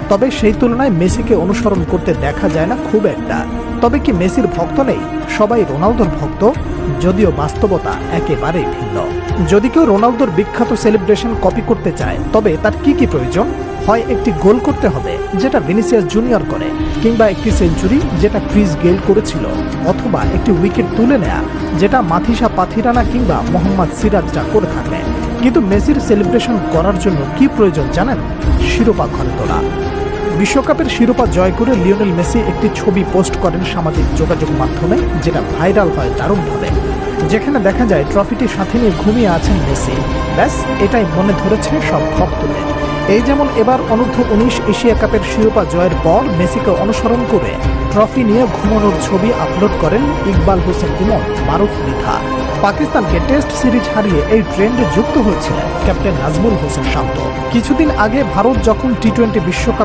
তবে সেই তুলনায় মেসিকে অনুসরণ করতে দেখা যায় না খুব একটা। তবে কি মেসির ভক্ত নেই? সবাই রোনালদোর ভক্ত, যদিও বাস্তবতা একেবারেই ভিন্ন। যদি কেউ রোনালদোর বিখ্যাত সেলিব্রেশন কপি করতে চায়, তবে তার কি কি প্রয়োজন? হয় একটি গোল করতে হবে যেটা ভিনিসিয়াস জুনিয়র করে, কিংবা একটি সেঞ্চুরি যেটা ক্রিস গেইল করেছিল, অথবা একটি উইকেট তুলে নেয়া যেটা মাথিসা পাথিরানা কিংবা মোহাম্মদ সিরাজরা করে থাকে। কিন্তু মেসির সেলিব্রেশন করার জন্য কি প্রয়োজন জানেন? শিরোপা ঘরে তোলা। বিশ্বকাপের শিরোপা জয় করে লিওনেল মেসি একটি ছবি পোস্ট করেন সামাজিক যোগাযোগ মাধ্যমে, যেটা ভাইরাল হয় দারুণভাবে, যেখানে দেখা যায় ট্রফিটির সাথে নিয়ে ঘুমিয়ে আছেন মেসি। ব্যাস, এটাই মনে ধরেছে সব ভক্তদের। এই যেমন এবার অনূর্ধ্ব-19 এশিয়া কাপের শিরোপা জয়ের পর মেসিকে অনুসরণ করে ট্রফি নিয়ে ঘুমানোর ছবি আপলোড করেন ইকবাল হোসেন ইমন, মারুফ মিথা। পাকিস্তানকে টেস্ট সিরিজ হারিয়ে এই ট্রেন্ডে যুক্ত হয়েছিলেন ক্যাপ্টেন নাজমুল হোসেন শান্ত। কিছুদিন আগে ভারত যখন টি-20 বিশ্বকাপ